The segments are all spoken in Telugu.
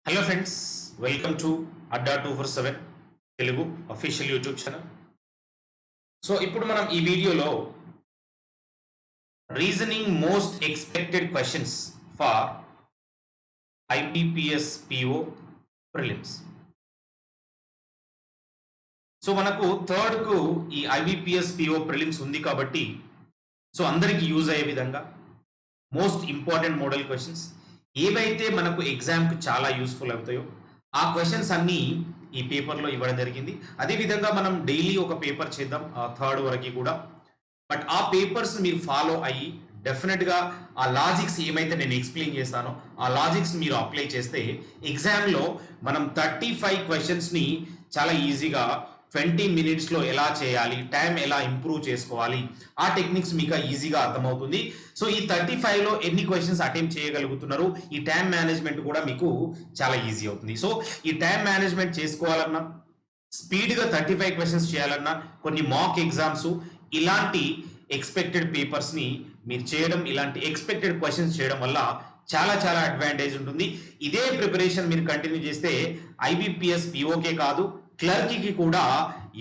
Hello friends, welcome to Adda 247 Telugu official YouTube channel. So ఇప్పుడు మనం ఈ వీడియోలో reasoning most expected questions for IBPS PO prelims. So మనకు థర్డ్కు ఈ ఐబిపిఎస్ పిఓ ప్రిలిమ్స్ ఉంది కాబట్టి సో అందరికీ యూజ్ అయ్యే విధంగా మోస్ట్ ఇంపార్టెంట్ మోడల్ క్వశ్చన్స్ ఏవైతే మనకు ఎగ్జామ్కి చాలా యూస్ఫుల్ అవుతాయో ఆ క్వశ్చన్స్ అన్నీ ఈ పేపర్లో ఇవ్వడం జరిగింది. అదేవిధంగా మనం డైలీ ఒక పేపర్ చేద్దాం థర్డ్ వరకు కూడా. బట్ ఆ పేపర్స్ మీరు ఫాలో అయ్యి డెఫినెట్గా ఆ లాజిక్స్ ఏమైతే నేను ఎక్స్ప్లెయిన్ చేస్తానో ఆ లాజిక్స్ మీరు అప్లై చేస్తే ఎగ్జామ్లో మనం 35 క్వశ్చన్స్ని చాలా ఈజీగా 20 మినిట్స్లో ఎలా చేయాలి, టైం ఎలా ఇంప్రూవ్ చేసుకోవాలి, ఆ టెక్నిక్స్ మీకు ఈజీగా అర్థమవుతుంది. సో ఈ 35లో ఎన్ని క్వశ్చన్స్ అటెంప్ట్ చేయగలుగుతున్నారు, ఈ టైం మేనేజ్మెంట్ కూడా మీకు చాలా ఈజీ అవుతుంది. సో ఈ టైం మేనేజ్మెంట్ చేసుకోవాలన్నా, స్పీడ్గా 35 క్వశ్చన్స్ చేయాలన్నా, కొన్ని మాక్ ఎగ్జామ్స్, ఇలాంటి ఎక్స్పెక్టెడ్ పేపర్స్ని మీరు చేయడం, ఇలాంటి ఎక్స్పెక్టెడ్ క్వశ్చన్స్ చేయడం వల్ల చాలా చాలా అడ్వాంటేజ్ ఉంటుంది. ఇదే ప్రిపరేషన్ మీరు కంటిన్యూ చేస్తే ఐబిపిఎస్ పిఓకే కాదు, క్లర్క్కి కూడా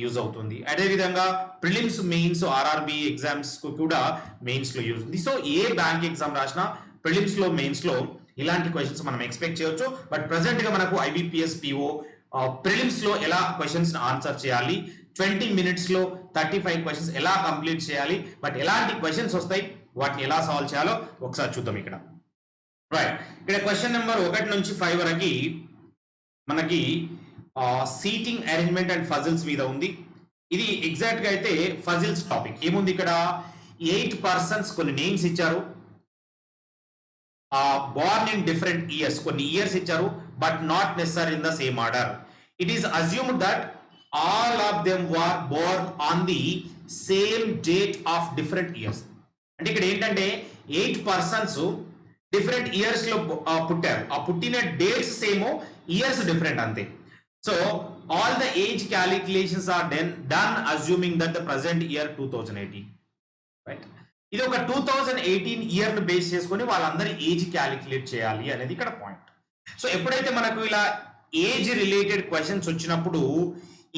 యూజ్ అవుతుంది. అదేవిధంగా ప్రిలిమ్స్, మెయిన్స్, ఆర్ఆర్బి ఎగ్జామ్స్ కూడా మెయిన్స్లో యూజ్ ఉంది. సో ఏ బ్యాంక్ ఎగ్జామ్ రాసినా ప్రిలిమ్స్లో, మెయిన్స్లో ఇలాంటి క్వశ్చన్స్ మనం ఎక్స్పెక్ట్ చేయొచ్చు. బట్ ప్రజెంట్గా మనకు ఐబిపిఎస్ పిఓ ప్రిలిమ్స్లో ఎలా క్వశ్చన్స్ ఆన్సర్ చేయాలి, 20 మినిట్స్లో 35 క్వశ్చన్స్ ఎలా కంప్లీట్ చేయాలి, బట్ ఎలాంటి క్వశ్చన్స్ వస్తాయి, వాటిని ఎలా సాల్వ్ చేయాలో ఒకసారి చూద్దాం. ఇక్కడ రైట్, ఇక్కడ క్వశ్చన్ నెంబర్ 1 నుంచి 5 వరకు మనకి సీటింగ్ అరేంజ్మెంట్ అండ్ ఫజిల్స్ మీద ఉంది. ఇది ఎగ్జాక్ట్ గా అయితే ఫజిల్స్ టాపిక్. ఏముంది ఇక్కడ, 8 పర్సన్స్ కొన్ని నేమ్స్ ఇచ్చారు, born in different years, కొన్ని ఇయర్స్ ఇచ్చారు, but not necessary in the same order. It is assumed that all of them were born on the same date of different years. అంటే ఇక్కడ ఏంటంటే 8 పర్సన్స్ డిఫరెంట్ ఇయర్స్ లో పుట్టారు, ఆ పుట్టిన డేట్స్ సేమ్, ఇయర్స్ డిఫరెంట్ అంతే. So all the age calculations are done assuming that the present year 2018, right? ఇది ఒక 2018 ఇయర్ ను బేస్ చేసుకొని వాళ్ళందరి ఏజ్ క్యాలిక్యులేట్ చేయాలి అనేది ఇక్కడ పాయింట్. సో ఎప్పుడైతే మనకు ఇలా ఏజ్ రిలేటెడ్ క్వశ్చన్స్ వచ్చినప్పుడు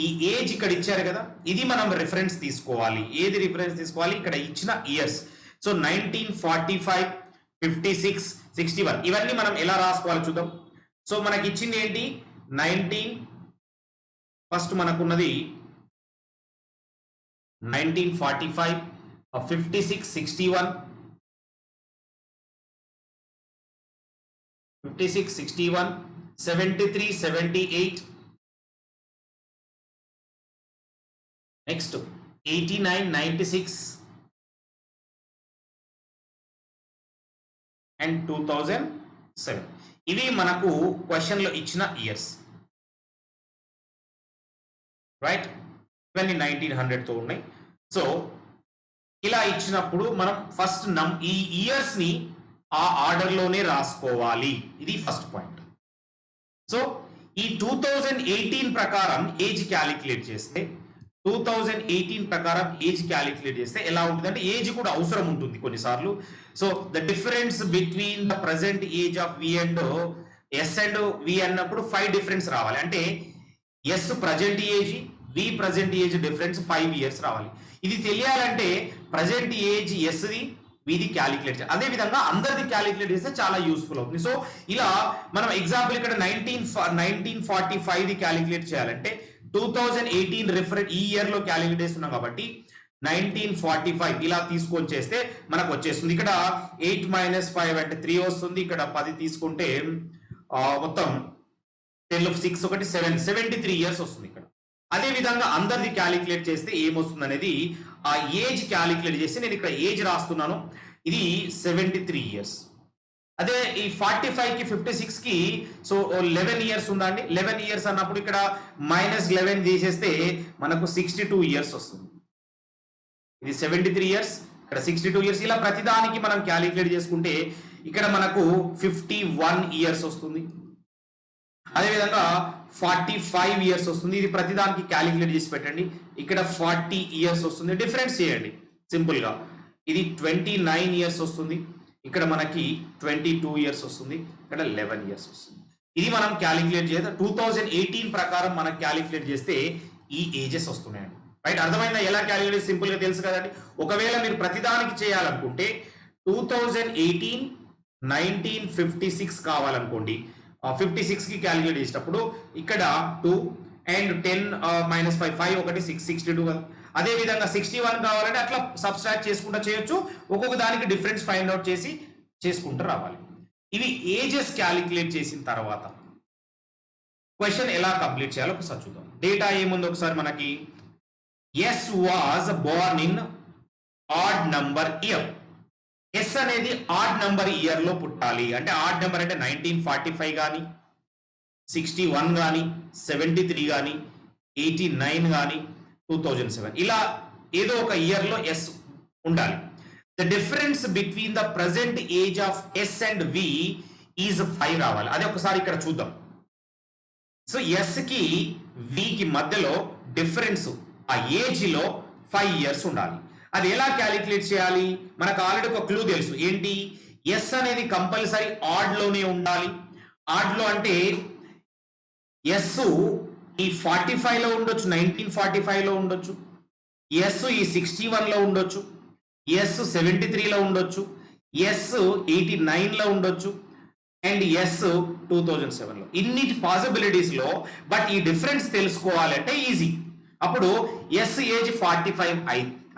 ఈ ఏజ్ ఇక్కడ ఇచ్చారు కదా, ఇది మనం రిఫరెన్స్ తీసుకోవాలి. ఏది రిఫరెన్స్ తీసుకోవాలి, ఇక్కడ ఇచ్చిన ఇయర్స్. సో 1945, 56, 61 ఇవన్నీ మనం ఎలా రాసుకోవాలి చూద్దాం. సో మనకి ఇచ్చింది ఏంటి, 19 ఫస్ట్ మనకున్నది 1945, 56, 61, 56, 61, 73, 78, నెక్స్ట్ 89, 96 అండ్ 2007. ఇవి మనకు క్వశ్చన్ లో ఇచ్చిన ఇయర్స్, రైట్? ఇవన్నీ 1900తో ఉన్నాయి. సో ఇలా ఇచ్చినప్పుడు మనం ఫస్ట్ ఈ ఇయర్స్ ని ఆ ఆర్డర్ లోనే రాసుకోవాలి. ఇది ఫస్ట్ పాయింట్. సో ఈ 2018 ప్రకారం ఏజ్ క్యాలిక్యులేట్ చేస్తే, 2018 ప్రకారం ఏజ్ క్యాలిక్యులేట్ చేస్తే ఎలా ఉంటుందంటే, ఏజ్ కూడా అవసరం ఉంటుంది కొన్నిసార్లు. So the difference between the present age of V and S and V అన్నప్పుడు 5 డిఫరెన్స్ రావాలి. అంటే S present age, V present age difference 5 years రావాలి. ఇది తెలియాలంటే ప్రజెంట్ ఏజ్ ఎస్ది, విది క్యాలిక్యులేట్ చేయాలి. అదే విధంగా అందరిది క్యాలిక్యులేట్ చేస్తే చాలా యూస్ఫుల్ అవుతుంది. సో ఇలా మనం ఎగ్జాంపుల్ ఇక్కడ 1945ది క్యాలిక్యులేట్ చేయాలంటే 2018 రిఫరెన్స్ ఈ ఇయర్ లో క్యాలిక్యులేట్ చేస్తున్నాం కాబట్టి 1945 ఇలా తీసుకొని చేస్తే మనకు వచ్చేస్తుంది. ఇక్కడ 8 - 5 అంటే 3 వస్తుంది. ఇక్కడ 10 తీసుకుంటే మొత్తం 10 6 1 7 73 ఇయర్స్ వస్తుంది ఇక్కడ. అదే విధంగా అందరిది క్యాలిక్యులేట్ చేస్తే ఏమొస్తుంది అనేది ఆ ఏజ్ క్యాలిక్యులేట్ చేసి నేను ఇక్కడ ఏజ్ రాస్తున్నాను. ఇది 73 ఇయర్స్. అదే ఈ 45 కి 56 కి సో 11 ఇయర్స్ ఉందండి. 11 ఇయర్స్ అన్నప్పుడు ఇక్కడ -11 తీసేస్తే మనకు 62 ఇయర్స్ వస్తుంది. ఇది 73 ఇయర్స్, ఇక్కడ 62 ఇయర్స్. ఇలా ప్రతిదానికి మనం క్యాలిక్యులేట్ చేసుకుంటే ఇక్కడ మనకు 51 ఇయర్స్ వస్తుంది. అదేవిధంగా 45 ఇయర్స్ వస్తుంది. ఇది ప్రతిదానికి క్యాలిక్యులేట్ చేసి పెట్టండి. ఇక్కడ 40 ఇయర్స్ వస్తుంది. డిఫరెన్స్ చేయండి సింపుల్ గా. ఇది 29 ఇయర్స్ వస్తుంది. ఇక్కడ మనకి 22 ఇయర్స్ వస్తుంది. ఇక్కడ 11 ఇయర్స్ వస్తుంది. ఇది మనం క్యాలిక్యులేట్ చేస్తే 2018 ప్రకారం మనం క్యాలిక్యులేట్ చేస్తే ఈ ఏజెస్ వస్తున్నాయండి. రైట్, అర్థమైందా? ఎలా క్యాలిక్యులేట్? సింపుల్ గా తెలుసు కదండి. ఒకవేళ మీరు ప్రతిదానికి చేయాలనుకుంటే 2018 1956 కావాలనుకోండి, 56 కి క్యాలిక్యులేట్ చేసేటప్పుడు ఇక్కడ 2 అండ్ 10 మైనస్ 5 5 ఒకటి 6 62 కదా. అదే విధంగా 61 కావాలంటే అట్లా సబ్స్ట్రాక్ట్ చేసుకుంటూ చేయొచ్చు. ఒక్కొక్క దానికి డిఫరెన్స్ ఫైండ్ అవుట్ చేసి చేసుకుంటూ రావాలి. ఇవి ఏజెస్ క్యాలిక్యులేట్ చేసిన తర్వాత క్వశ్చన్ ఎలా కంప్లీట్ చేయాలో ఒకసారి చూద్దాం. డేటా ఏముంది ఒకసారి మనకి. S was born in odd number year. S అనేది ఆడ్ నంబర్ ఇయర్ లో పుట్టాలి. అంటే ఆడ్ నెంబర్ అంటే 1945 కానీ 61 కానీ 73 కానీ 89 కానీ 2007 ఇలా ఏదో ఒక ఇయర్ లో ఎస్ ఉండాలి. The difference between the present age of S and V is 5 రావాలి. అదే ఒకసారి ఇక్కడ చూద్దాం. సో ఎస్ కి వి కి మధ్యలో డిఫరెన్స్ ఆ ఏజ్ లో 5 ఇయర్స్ ఉండాలి. అది ఎలా క్యాలిక్యులేట్ చేయాలి? మనకు ఆల్రెడీ ఒక క్లూ తెలుసు. ఏంటి? ఎస్ అనేది కంపల్సరీ ఆడ్ లోనే ఉండాలి. ఆడ్ లో అంటే ఎస్ ఈ 45 లో ఉండొచ్చు, 1945 లో ఉండొచ్చు, ఎస్ ఈ 61 లో ఉండొచ్చు, ఎస్ 73 లో ఉండొచ్చు, ఎస్ 89 లో ఉండొచ్చు, అండ్ ఎస్ 2007 లో. ఇన్నిటి పాసిబిలిటీస్ లో బట్ ఈ డిఫరెన్స్ తెలుసుకోవాలంటే ఈజీ. అప్పుడు ఎస్ ఏజ్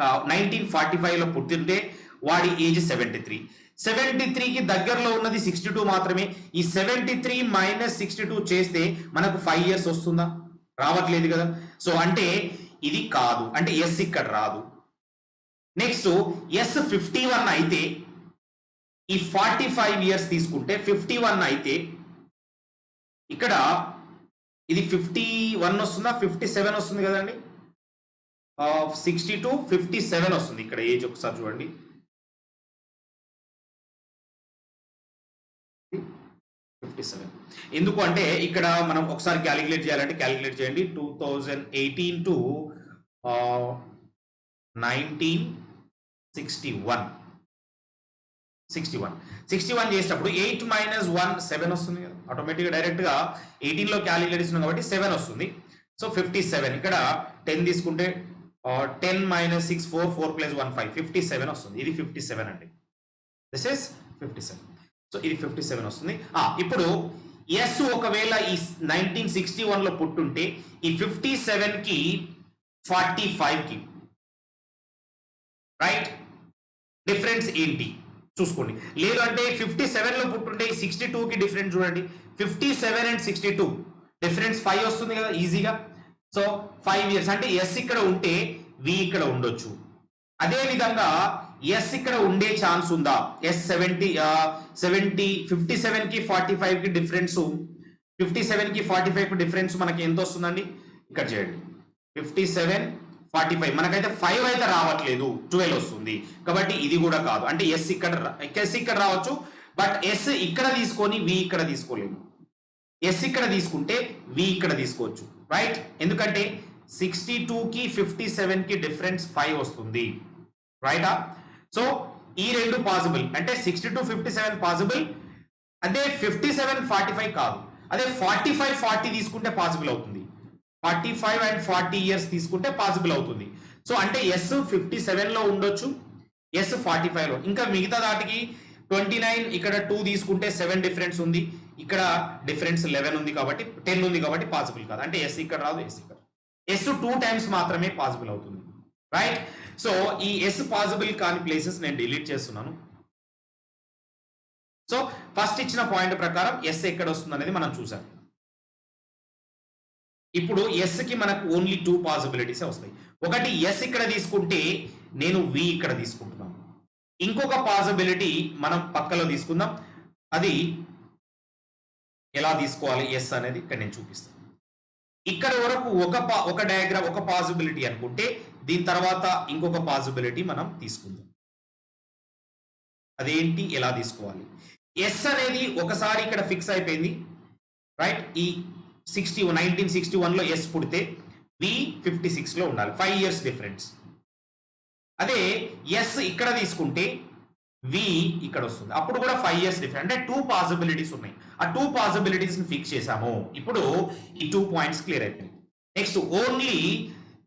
1945 లో పుట్టింటే వాడి ఏజ్ 73. 73కి దగ్గరలో ఉన్నది 62 మాత్రమే. ఈ 73 మైనస్ 62 చేస్తే మనకు 5 ఇయర్స్ వస్తుందా? రావట్లేదు కదా. సో అంటే ఇది కాదు, అంటే ఎస్ ఇక్కడ రాదు. నెక్స్ట్ ఎస్ 51 అయితే ఈ 45 ఇయర్స్ తీసుకుంటే 51 అయితే ఇక్కడ ఇది 51 వస్తుందా? 57 వస్తుంది కదండి. 62 57 వస్తుంది ఇక్కడ ఏజ్. ఒకసారి చూడండి. 57 ఎందుకు అంటే ఇక్కడ మనం ఒకసారి క్యాలిక్యులేట్ చేయాలంటే క్యాలిక్యులేట్ చేయండి. 2018 టు 1961 61 చేసేటప్పుడు 8 మైనస్ 1 7 వస్తుంది కదా. ఆటోమేటిక్గా డైరెక్ట్గా 18 లో క్యాలిక్యులేట్ చేస్తున్నాం కాబట్టి 7 వస్తుంది. సో 57 ఇక్కడ 10 తీసుకుంటే 10 మైనస్ 6 4 4 ప్లస్ 1 5 57 వస్తుంది. ఇది 57 అండి. This is 57. సో ఇది 57 వస్తుంది. ఇప్పుడు ఎస్ ఒకవేళ ఈ 1961 లో పుట్టుంటే ఈ 57 కి 45 కి రైట్ డిఫరెన్స్ ఏంటి చూసుకోండి. లేదు అంటే 57 లో పుట్టుంటే ఈ 62 కి డిఫరెన్స్ చూడండి. 57 అండ్ 62 డిఫరెన్స్ 5 వస్తుంది కదా ఈజీగా. సో 5 ఇయర్స్ అంటే ఎస్ ఇక్కడ ఉంటే వి ఇక్కడ ఉండొచ్చు. అదే విధంగా ఎస్ ఇక్కడ ఉండే ఛాన్స్ ఉందా? ఎస్ 57 కి 45 కి డిఫరెన్స్, 57 కి 45 కి డిఫరెన్స్ మనకి ఎంత వస్తుందండి? ఇక్కడ చేయండి. 57 45 మనకైతే 5 అయితే రావట్లేదు, 12 వస్తుంది. కాబట్టి ఇది కూడా కాదు. అంటే ఎస్ ఇక్కడ రావచ్చు, బట్ ఎస్ ఇక్కడ తీసుకొని వి ఇక్కడ తీసుకోలేము. ఎస్ ఇక్కడ తీసుకుంటే వి ఇక్కడ తీసుకోవచ్చు. రైట్, ఎందుకంటే 62 కి 57 కి డిఫరెన్స్ 5 వస్తుంది. రైటా? సో ఈ రెండు పాసిబుల్. అంటే 62 57 పాసిబుల్. అదే 57 45 కాదు. అదే 45 40 తీసుకుంటే పాసిబుల్ అవుతుంది. 45 అండ్ 40 ఇయర్స్ తీసుకుంటే పాసిబుల్ అవుతుంది. సో అంటే ఎస్ 57 లో ఉండొచ్చు, ఎస్ 45 లో. ఇంకా మిగతా దాటికి 29 ఇక్కడ 2 తీసుకుంటే 7 డిఫరెన్స్ ఉంది, ఇక్కడ డిఫరెన్స్ 11 ఉంది కాబట్టి 10 ఉంది కాబట్టి పాసిబుల్ కాదు. అంటే ఎస్ ఇక్కడ రాదు, ఎస్ ఇక్కడ. ఎస్ 2 టైమ్స్ మాత్రమే పాసిబుల్ అవుతుంది. రైట్. సో ఈ ఎస్ పాసిబుల్ కాని ప్లేసెస్ నేను డిలీట్ చేస్తున్నాను. సో ఫస్ట్ ఇచ్చిన పాయింట్ ప్రకారం ఎస్ ఎక్కడ వస్తుంది అనేది మనం చూసాం. ఇప్పుడు ఎస్ కి మనకు ఓన్లీ 2 పాసిబిలిటీస్ వస్తాయి. ఒకటి ఎస్ ఇక్కడ తీసుకుంటే నేను వి ఇక్కడ తీసుకుంటున్నాను. ఇంకొక పాసిబిలిటీ మనం పక్కలో తీసుకుందాం. అది ఎలా తీసుకోవాలి ఎస్ అనేది ఇక్కడ నేను చూపిస్తాను. ఇక్కడ వరకు ఒక డయాగ్రామ్ ఒక పాసిబిలిటీ అనుకుంటే దీని తర్వాత ఇంకొక పాసిబిలిటీ మనం తీసుకుందాం. అదేంటి, ఎలా తీసుకోవాలి? ఎస్ అనేది ఒకసారి ఇక్కడ ఫిక్స్ అయిపోయింది. రైట్, ఈ 1961 లో ఎస్ పుడితే వి 56 లో ఉండాలి. 5 ఇయర్స్ డిఫరెన్స్. అదే ఎస్ ఇక్కడ తీసుకుంటే వి ఇక్కడ వస్తుంది, అప్పుడు కూడా 5 ఇయర్స్ డిఫరెన్స్. అంటే 2 పాసిబిలిటీస్ ఉన్నాయి. ఆ 2 పాసిబిలిటీస్ ని ఫిక్స్ చేసాము. ఇప్పుడు ఈ 2 పాయింట్స్ క్లియర్ అయిపోయింది. Next only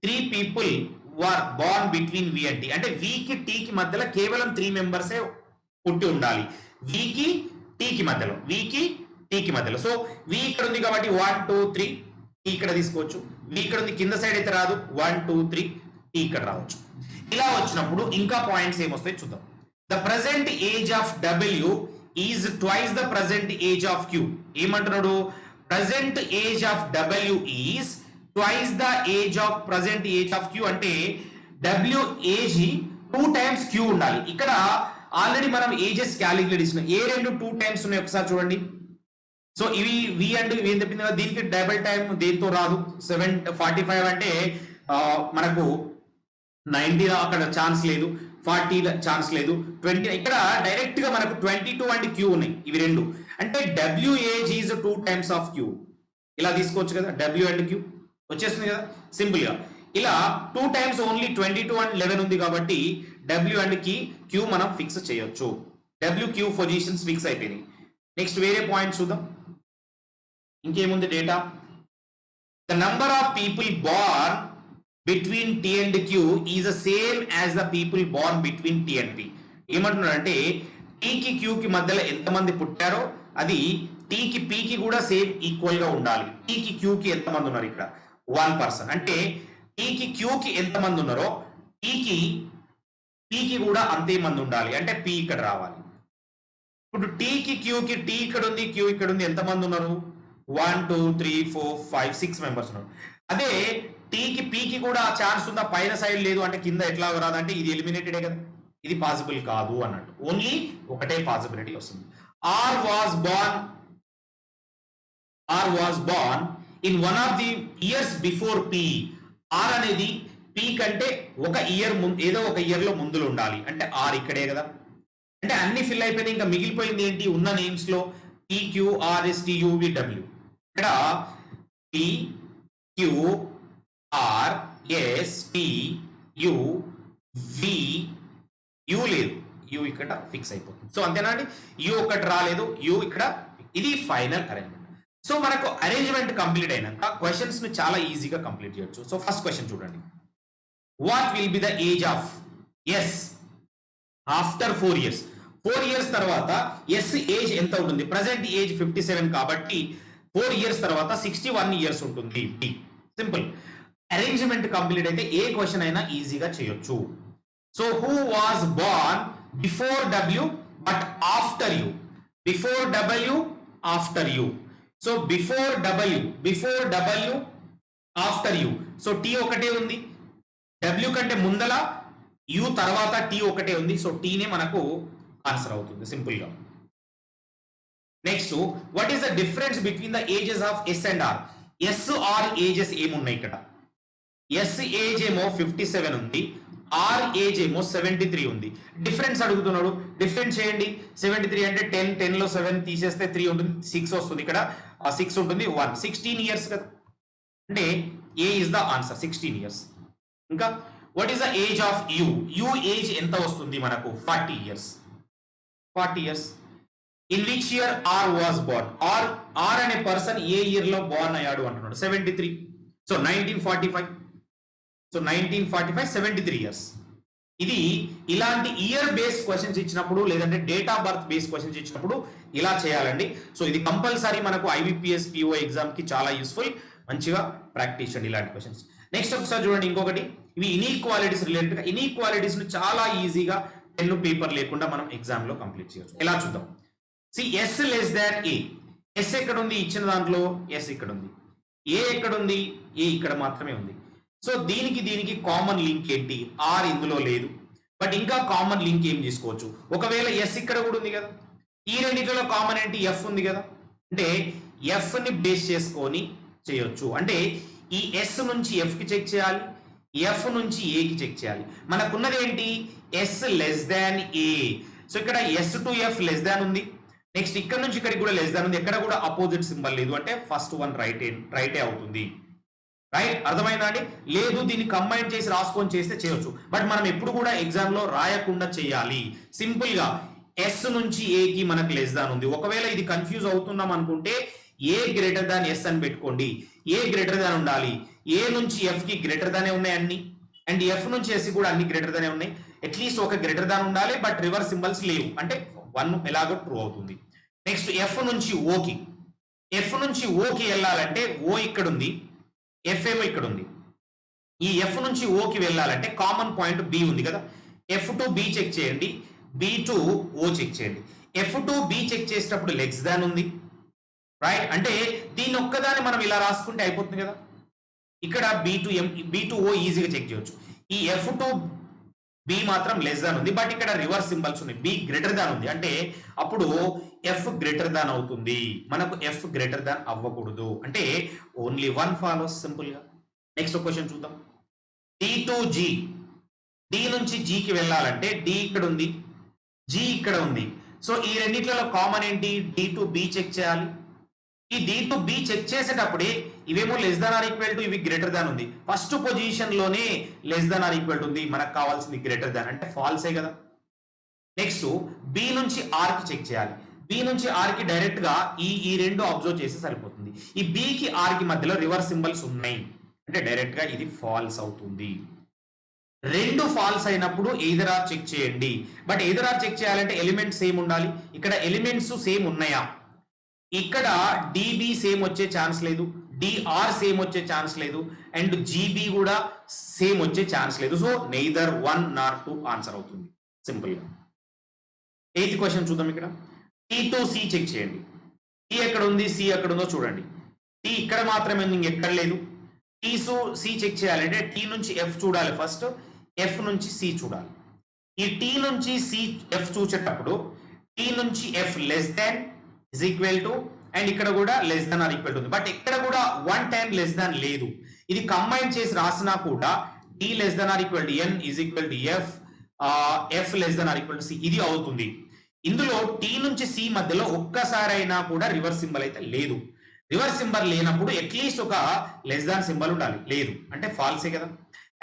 3 people were born between V and T. అంటే వి కి టీ కి మధ్యలో కేవలం 3 మెంబర్సే పుట్టి ఉండాలి. వి కి టీ కి మధ్యలో, వి కి టీ కి మధ్యలో. సో వి ఇక్కడ ఉంది కాబట్టి 1 2 3 టీ ఇక్కడ తీసుకోవచ్చు. వి ఇక్కడ ఉంది, కింద సైడ్ అయితే రాదు, 1 2 3 టీ ఇక్కడ రావచ్చు. ఇలా వచ్చినప్పుడు ఇంకా పాయింట్స్ ఏమొస్తాయి చూద్దాం. The present age of W is twice the present age of Q. ఏమంటున్నాడు? Present age of W is twice the age of present age of Q. అంటే డబ్ల్యూ ఏజ్ 2 టైమ్స్ క్యూ ఉండాలి. ఇక్కడ ఆల్రెడీ మనం ఏజెస్ క్యాలిక్యులేట్ చేసినాం. ఏ రెండు 2 టైమ్స్ ఉన్నాయి ఒకసారి చూడండి. సో ఇవి వి అండ్ ఇవి ఏం చెప్పింది కదా, దీనికి డబుల్ టైం దేంతో రాదు. 745 అంటే మనకు 90 అక్కడ ఛాన్స్ లేదు, 40 ఛాన్స్ లేదు, 20 ఇక్కడ డైరెక్ట్ గా మనకు 22 అండ్ క్యూ ఉన్నాయి ఇవి రెండు. అంటే W age is 2 times of Q. ఇలా తీసుకోవచ్చు కదా, డబ్ల్యూ అండ్ క్యూ వచ్చేస్తుంది కదా సింపుల్ గా. ఇలా 2 టైమ్స్ ఓన్లీ 22 అండ్ 11 ఉంది కాబట్టి డబ్ల్యూ అండ్ క్యూ మనం ఫిక్స్ చేయొచ్చు. డబ్ల్యూ క్యూ పొజిషన్స్ ఫిక్స్ అయిపోయినాయి. నెక్స్ట్ వేరే పాయింట్ చూద్దాం. ఇంకేముంది data? The number of people born between T and Q is the same as the people born between T and P. ఏమంటున్నారంటే టీకి క్యూకి మధ్యలో ఎంతమంది పుట్టారో అది టీకి పీకి కూడా సేమ్ ఈక్వల్ గా ఉండాలి. టీకి క్యూకి ఎంతమంది ఉన్నారు ఇక్కడ 1 పర్సన్. అంటే టీకి క్యూకి ఎంతమంది ఉన్నారో టీకి పీకి కూడా అంతే మంది ఉండాలి. అంటే పీ ఇక్కడ రావాలి. ఇప్పుడు టీకి క్యూకి, టీ ఇక్కడ ఉంది, క్యూ ఇక్కడ ఉంది, ఎంతమంది ఉన్నారు? 1 2 3 4 5 6 మెంబర్స్ ఉన్నారు. అదే టీకి పీకి కూడా ఛాన్స్ ఉందా? పైన సైడ్ లేదు అంటే కింద ఎట్లా రాదంటే ఇది ఎలిమినేటెడే కదా, ఇది పాసిబుల్ కాదు అన్నట్టు. ఓన్లీ ఒకటే పాసిబిలిటీ వస్తుంది. R was born in one of the years before P. R అనేది పీ కంటే ఒక ఇయర్ ఏదో ఒక ఇయర్ లో ముందులో ఉండాలి. అంటే ఆర్ ఇక్కడే కదా. అంటే అన్ని ఫిల్ అయిపోయినాయి. ఇంకా మిగిలిపోయింది ఏంటి? ఉన్న నేమ్స్ లో P Q R yes T U V W. ఇక్కడ P Q R yes T U V, U లేదు, యూ ఇక్కడ ఫిక్స్ అయిపోతుంది. సో అంతేనా అండి? యూ ఒకటి రాలేదు, యూ ఇక్కడ. ఇది ఫైనల్ అరేంజ్మెంట్. సో మనకు అరేంజ్మెంట్ కంప్లీట్ అయినాక క్వశ్చన్స్ ని చాలా ఈజీగా కంప్లీట్ చేయొచ్చు. సో ఫస్ట్ క్వశ్చన్ చూడండి. What will be the age of S after 4 years? 4 years తర్వాత ఎస్ ఏజ్ ఎంత ఉంటుంది? ప్రజెంట్ ఏజ్ 57 కాబట్టి 4 years తర్వాత 61 years ఉంటుంది. సింపుల్. అరేంజ్మెంట్ కంప్లీట్ అయితే ఏ క్వశ్చన్ అయినా ఈజీగా చేయొచ్చు. So who was born before W but after U? Before W after U. So before W after U. So T ఒకటే ఉంది, డబ్ల్యూ కంటే ముందల యూ తర్వాత టీ ఒకటే ఉంది. సో టీనే మనకు ఆన్సర్ అవుతుంది సింపుల్ గా. Next, what is the difference between the ages of S and R? S R ages ఏమున్నాయి ఇక్కడ? ఎస్ ఏజ్ ఏమో 57 ఉంది, ఆర్ ఏజ్ ఏమో 73 ఉంది. డిఫరెన్స్ అడుగుతున్నాడు. డిఫరెన్స్ చేయండి. 73 అంటే 10 లో 7 తీసేస్తే 3 ఉంటుంది, 6 వస్తుంది. ఇక్కడ 6 ఉంటుంది, 1 16 years కదా. అంటే A is the answer, 16 years. ఇంకా what is the age of U? U age ఎంత వస్తుంది మనకు? 40 years. 40 years. In which year R was born? R అనే పర్సన్ ఏ ఇయర్ లో బోర్న్ అయ్యాడు అంటున్నాడు? 73. సో 1945. So 1945 73 years. ఇది ఇలాంటి ఇయర్ బేస్ క్వశ్చన్స్ ఇచ్చినప్పుడు లేదంటే date of birth base questions ఇచ్చినప్పుడు ఇలా చేయాలండి. సో ఇది కంపల్సరీ మనకు ఐబిపిఎస్ పిఓ ఎగ్జామ్ కి చాలా యూస్ఫుల్. మంచిగా ప్రాక్టీస్ చేయండి ఇలాంటి క్వశ్చన్స్. నెక్స్ట్ ఒకసారి చూడండి ఇంకొకటి. ఇవి ఇన్ఈక్వాలిటీస్ రిలేటెడ్ గా. ఇన్ఈక్వాలిటీస్ ను చాలా ఈజీగా పెన్ను పేపర్ లేకుండా మనం ఎగ్జామ్ లో కంప్లీట్ చేయొచ్చు. ఎలా చూద్దాం. సి ఎస్ లెస్ దాన్ ఏ. ఎస్ ఎక్కడ ఉంది? ఇచ్చిన దాంట్లో ఎస్ ఇక్కడ ఉంది. ఏ ఎక్కడ ఉంది? ఏ ఇక్కడ మాత్రమే ఉంది. సో దీనికి కామన్ లింక్ ఏంటి? ఆర్ ఇందులో లేదు. బట్ ఇంకా కామన్ లింక్ ఏం తీసుకోవచ్చు? ఒకవేళ ఎస్ ఇక్కడ కూడా ఉంది కదా. ఈ రెండింటిలో కామన్ ఏంటి? ఎఫ్ ఉంది కదా. అంటే ఎఫ్ ని బేస్ చేసుకొని చేయొచ్చు. అంటే ఈ ఎస్ నుంచి ఎఫ్ కి చెక్ చేయాలి, ఎఫ్ నుంచి ఏ కి చెక్ చేయాలి. మనకున్నది ఏంటి? S less than A. So ఇక్కడ S to F less than ఉంది. నెక్స్ట్ ఇక్కడ నుంచి ఇక్కడికి కూడా లెస్ దాన్ ఉంది. ఎక్కడ కూడా అపోజిట్ సింబల్ లేదు. అంటే ఫస్ట్ వన్ రైటే అవుతుంది. రైట్, అర్థమైందా అండి? లేదు దీన్ని కంబైన్ చేసి రాసుకొని చేస్తే చేయొచ్చు. బట్ మనం ఎప్పుడు కూడా ఎగ్జామ్ లో రాయకుండా చేయాలి. సింపుల్ గా ఎస్ నుంచి ఏ కి మనకు లెస్ దాన్ ఉంది. ఒకవేళ ఇది కన్ఫ్యూజ్ అవుతున్నాం అనుకుంటే ఏ గ్రేటర్ దాన్ ఎస్ అని పెట్టుకోండి. ఏ గ్రేటర్ దాన్ ఉండాలి. ఏ నుంచి ఎఫ్ కి గ్రేటర్ దానే ఉన్నాయి అన్ని, అండ్ ఎఫ్ నుంచి ఎస్ కూడా అన్ని గ్రేటర్ దానే ఉన్నాయి. అట్లీస్ట్ ఒక గ్రేటర్ దాన్ ఉండాలి, బట్ రివర్స్ సింబల్స్ లేవు, అంటే 1 ఎలాగో ట్రూ అవుతుంది. నెక్స్ట్ ఎఫ్ నుంచి ఓకి, ఎఫ్ నుంచి ఓకి వెళ్ళాలంటే ఓ ఇక్కడ ఉంది, ఎఫ్ ఏమో ఇక్కడ ఉంది. ఈ ఎఫ్ నుంచి ఓకి వెళ్ళాలంటే కామన్ పాయింట్ బి ఉంది కదా, ఎఫ్ టు బి చెక్ చేయండి, బి టు ఓ చెక్ చేయండి. ఎఫ్ టు బి చెక్ చేసేటప్పుడు లెస్ దాన్ ఉంది, రైట్? అంటే దీన్ని ఒక్కదాన్ని మనం ఇలా రాసుకుంటే అయిపోతుంది కదా. ఇక్కడ B to M, B to O ఈజీగా చెక్ చేయొచ్చు. ఈ ఎఫ్ టు బి మాత్రం లెస్ దాన్ ఉంది, బట్ ఇక్కడ రివర్స్ సింబల్స్ ఉన్నాయి, బి గ్రేటర్ దాన్ ఉంది, అంటే అప్పుడు ఎఫ్ గ్రేటర్ దాన్ అవుతుంది. మనకు ఎఫ్ గ్రేటర్ దాన్ అవ్వకూడదు, అంటే ఓన్లీ 1 ఫాలోస్ సింపుల్ గా. నెక్స్ట్ క్వశ్చన్ చూద్దాం. డి టు జి, డి నుంచి జికి వెళ్ళాలంటే డి ఇక్కడ ఉంది, జి ఇక్కడ ఉంది. సో ఈ రెండిట్లలో కామన్ ఏంటి? డి టు బి చెక్ చేయాలి. ఈ డి టు బి చెక్ చేసేటప్పుడే ఇవేమో less than or equal to, ఇవి గ్రేటర్ దాన్ ఉంది. ఫస్ట్ పొజిషన్ లోనే less than or equal to ఉంది, మనకు కావాల్సింది గ్రేటర్ దాన్, అంటే ఫాల్సే కదా. నెక్స్ట్ బి నుంచి ఆర్ కి చెక్ చేయాలి. బి నుంచి ఆర్ కి డైరెక్ట్ గా ఈ రెండు అబ్జర్వ్ చేస్తే సరిపోతుంది. ఈ బి కి ఆర్ కి మధ్యలో రివర్స్ సింబల్స్ ఉన్నాయి, అంటే డైరెక్ట్ గా ఇది ఫాల్స్ అవుతుంది. రెండు ఫాల్స్ అయినప్పుడు ఎయిదర్ ఆర్ చెక్ చేయండి. బట్ ఎయిదర్ ఆర్ చెక్ చేయాలంటే ఎలిమెంట్స్ సేమ్ ఉండాలి. ఇక్కడ ఎలిమెంట్స్ సేమ్ ఉన్నాయా? ఇక్కడ డిబి సేమ్ వచ్చే ఛాన్స్ లేదు, డిఆర్ సేమ్ వచ్చే ఛాన్స్ లేదు, అండ్ జీబీ కూడా సేమ్ వచ్చే ఛాన్స్ లేదు. సో నెయిదర్ 1 nor 2 ఆన్సర్ అవుతుంది సింపుల్ గా. 8th క్వశ్చన్ చూద్దాం. ఇక్కడ టీ టు సి చెక్ చేయండి. టీ ఎక్కడ ఉంది, సి ఎక్కడ ఉందో చూడండి. టీ ఇక్కడ మాత్రమే ఉంది, ఇంకెక్కడ లేదు. టీ టు సి చెక్ చేయాలంటే టీ నుంచి ఎఫ్ చూడాలి ఫస్ట్, ఎఫ్ నుంచి సి చూడాలి. ఈ టీ నుంచి సి ఎఫ్ చూసేటప్పుడు టీ నుంచి F less than is equal to, and ఇక్కడ కూడా less than or equal to ఉంది, బట్ ఇక్కడ కూడా 1 టైం లెస్ దాన్ లేదు. ఇది కంబైన్ చేసి రాసినా కూడా T less than or equal to N is equal to F, F less than or equal to C, ఇది అవుతుంది. ఇందులో టీ నుంచి సి మధ్యలో ఒక్కసారి అయినా కూడా రివర్స్ సింబల్ అయితే లేదు. రివర్స్ సింబల్ లేనప్పుడు అట్లీస్ట్ ఒక లెస్ దాన్ సింబల్ ఉండాలి, లేదు అంటే ఫాల్సే కదా.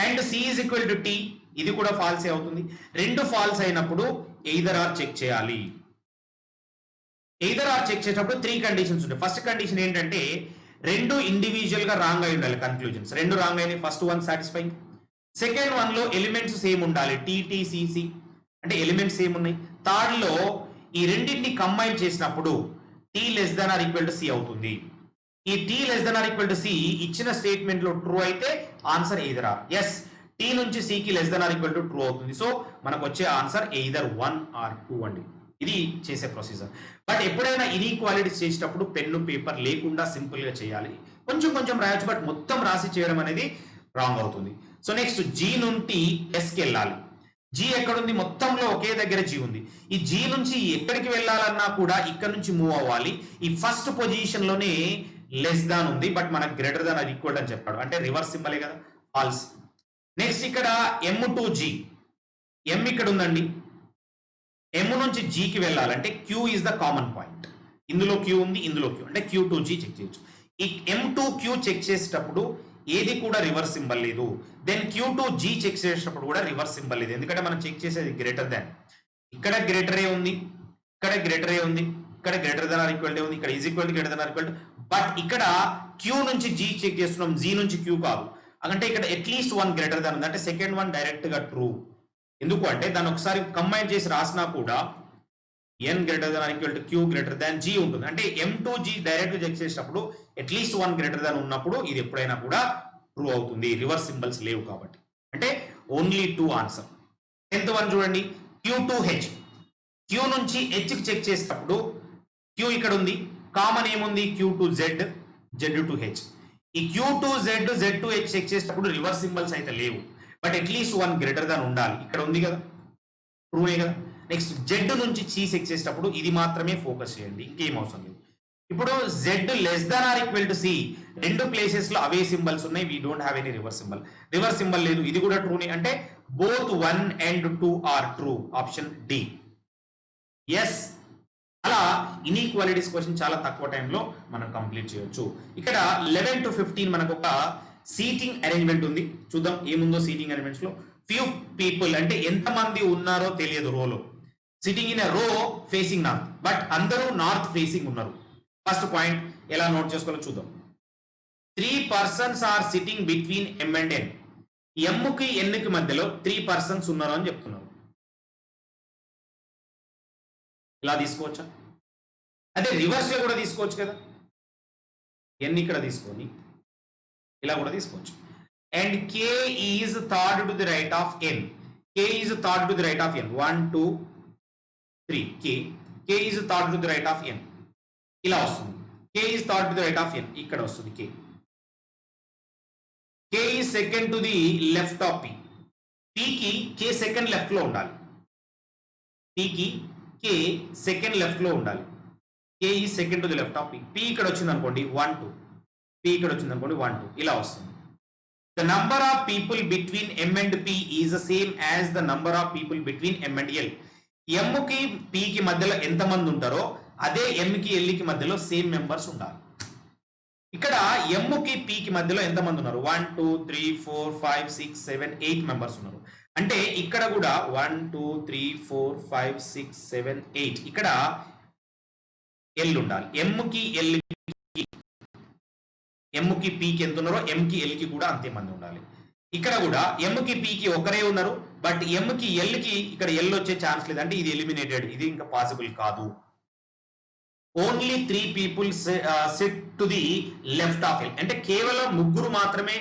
And C is equal to T, ఇది కూడా ఫాల్సే అవుతుంది. రెండు ఫాల్స్ అయినప్పుడు ఎయిదర్ ఆర్ చెక్ చేయాలి. ఎయిదర్ ఆర్ చెక్ చేసేటప్పుడు 3 కండిషన్స్ ఉంటాయి. ఫస్ట్ కండిషన్ ఏంటంటే రెండు ఇండివిజువల్ గా రాంగ్ అయి ఉండాలి, కన్క్లూజన్స్ రెండు రాంగ్ అయినాయి. First one satisfying. Second one లో ఎలిమెంట్స్ సేమ్ ఉండాలి, టీటీసీసీ అంటే ఎలిమెంట్స్ సేమ్ ఉన్నాయి. థర్డ్ లో ఈ రెండింటిని కంబైన్ చేసినప్పుడు T less than or equal to C అవుతుంది. ఈ T less than or equal to C ఇచ్చిన స్టేట్మెంట్ లో ట్రూ అయితే answer either or. Yes, T నుంచి సి కి less than or equal to true అవుతుంది. సో మనకు వచ్చే ఆన్సర్ ఎయిదర్ 1 or 2 అండి. ఇది చేసే ప్రొసీజర్. బట్ ఎప్పుడైనా ఇన్ఈక్వాలిటీస్ చేసేటప్పుడు పెన్ను పేపర్ లేకుండా సింపుల్ గా చేయాలి. కొంచెం కొంచెం రాయొచ్చు, బట్ మొత్తం రాసి చేయడం అనేది రాంగ్ అవుతుంది. సో నెక్స్ట్ జీ నుండి ఎస్ కి వెళ్ళాలి. జీ ఎక్కడుంది? మొత్తంలో ఒకే దగ్గర జీ ఉంది. ఈ జీ నుంచి ఎక్కడికి వెళ్ళాలన్నా కూడా ఇక్కడ నుంచి మూవ్ అవ్వాలి. ఈ ఫస్ట్ పొజిషన్ లోనే లెస్ దాన్ ఉంది, బట్ మనకు గ్రేటర్ దాన్ అది ఈక్వల్ అని చెప్పాడు, అంటే రివర్స్ సింబలే కదా, ఫాల్స్. నెక్స్ట్ ఇక్కడ ఎమ్ టు జీ, ఎమ్ ఇక్కడ ఉందండి. ఎమ్ నుంచి జీకి వెళ్ళాలంటే Q is the common point. ఇందులో క్యూ ఉంది, ఇందులో క్యూ, అంటే క్యూ టు జీ చెక్ చేయొచ్చు. ఈ ఎమ్ టు క్యూ చెక్ చేసేటప్పుడు ఏది కూడా రివర్స్ సింబల్ లేదు. Then Q to G check చేసేటప్పుడు కూడా రివర్స్ సింబల్ లేదు, ఎందుకంటే మనం చెక్ చేసేది గ్రేటర్ దాన్. ఇక్కడ గ్రేటరే ఉంది, ఇక్కడ గ్రేటరే ఉంది, ఇక్కడ greater than or equal to ఉంది, ఇక్కడ is equal to greater than or equal to. But ఇక్కడ క్యూ నుంచి జీ చెక్ చేస్తున్నాం, జీ నుంచి క్యూ కాదు. అంటే ఇక్కడ అట్లీస్ట్ 1 గ్రేటర్ దాన్ ఉంది, అంటే సెకండ్ వన్ డైరెక్ట్ గా ట్రూ. ఎందుకు అంటే దాన్ని ఒకసారి కంబైన్ చేసి రాసినా కూడా N greater than or equal to Q greater than G ఉంటుంది. అంటే M to G direct check చేసినప్పుడు అట్లీస్ట్ 1 గ్రేటర్ దాన్ ఉన్నప్పుడు ఇది ఎప్పుడైనా కూడా ట్రూ అవుతుంది, రివర్స్ సింబల్స్ లేవు కాబట్టి. అంటే ఓన్లీ 2 ఆన్సర్. 10th వన్ చూడండి, క్యూ టు హెచ్. క్యూ నుంచి హెచ్ కి చెక్ చేసేటప్పుడు క్యూ ఇక్కడ ఉంది, కామన్ ఏముంది? Q to Z, Z to H. ఈ Q to Z, Z to H check చేసేటప్పుడు రివర్స్ సింబల్స్ అయితే లేవు, బట్ అట్లీస్ట్ 1 గ్రేటర్ దాన్ ఉండాలి. ఇక్కడ ఉంది కదా, ట్రూనే కదా. నెక్స్ట్ జెడ్ నుంచి చి చెక్ చేసేటప్పుడు ఇది మాత్రమే ఫోకస్ చేయండి, ఇంకేం అవసరం లేదు. ఇప్పుడు Z less than or equal to C, రెండు ప్లేసెస్ లో అవే సింబల్స్ ఉన్నాయి, we don't have any reverse symbol. Reverse symbol లేదు, ఇది కూడా ట్రూనే, అంటే both 1 and 2 are true. Option D. Yes, అలా ఇన్ఈక్వాలిటీస్ క్వశ్చన్ చాలా తక్కువ టైంలో మనం కంప్లీట్ చేయొచ్చు. ఇక్కడ 11 to 15 మనకు ఒక సీటింగ్ అరేంజ్మెంట్ ఉంది. చూద్దాం ఏముందో సీటింగ్ అరేంజ్మెంట్స్ లో. ఫ్యూ పీపుల్ అంటే ఎంతమంది ఉన్నారో తెలియదు రోలో. Sitting in a row facing north, but అందరూ నార్త్ ఫేసింగ్ ఉన్నారు. ఫస్ట్ పాయింట్ ఎలా నోట్ చేసుకోవాలో చూద్దాం. 3 persons are sitting between M and N. ఎమ్కి ఎన్కి మధ్యలో 3 persons ఉన్నారు అని చెప్తున్నారు. ఇలా తీసుకోవచ్చా? అదే రివర్స్ లో కూడా తీసుకోవచ్చు కదా. ఎన్ ఇక్కడ తీసుకొని ఇలా కూడా తీసుకోవచ్చు. And K is third to the right of N. K is third to the right of N. 1 2 3 K is third to the right of N. ఇలా వస్తుంది. K is third to the right of N. ఇక్కడ వస్తుంది K. K is second to the left of P. పికి కే సెకండ్ లెఫ్ట్ లో ఉండాలి. పికి కే సెకండ్ లెఫ్ట్ లో ఉండాలి. కే ఈ second to the left of P. P ఇక్కడ వచ్చింది అనుకోండి 1 2. పి ఇక్కడ వచ్చింది అనుకోండి 1 2. ఇలా వస్తుంది. The number of people between M and P is the same as the number of people between M and L. ఎమ్కి పికి మధ్యలో ఎంతమంది ఉంటారో అదే ఎంకి ఎల్కి మధ్యలో సేమ్ మెంబర్స్ ఉండాలి. ఇక్కడ ఎమ్కి పికి మధ్యలో ఎంతమంది ఉన్నారు? 1 2 3 4 5 6 7 8 మెంబర్స్ ఉన్నారు. అంటే ఇక్కడ కూడా 1 2 3 4 5 6 7 8 ఇక్కడ ఎల్ ఉండాలి. ఎంకి పికి ఎంత ఉన్నారో ఎంకి ఎల్కి కూడా అంతే మంది ఉండాలి. ఇక్కడ కూడా ఎంకి పికి ఒకరే ఉన్నారు, బట్ ఎంకి ఎల్కి ఇక్కడ ఎల్ వచ్చే ఛాన్స్ లేదు. అంటే ఇది ఎలిమినేటెడ్, ఇది ఇంకా పాసిబుల్ కాదు. Only 3 people SIT to the left of L. అంటే కేవలం ముగ్గురు మాత్రమే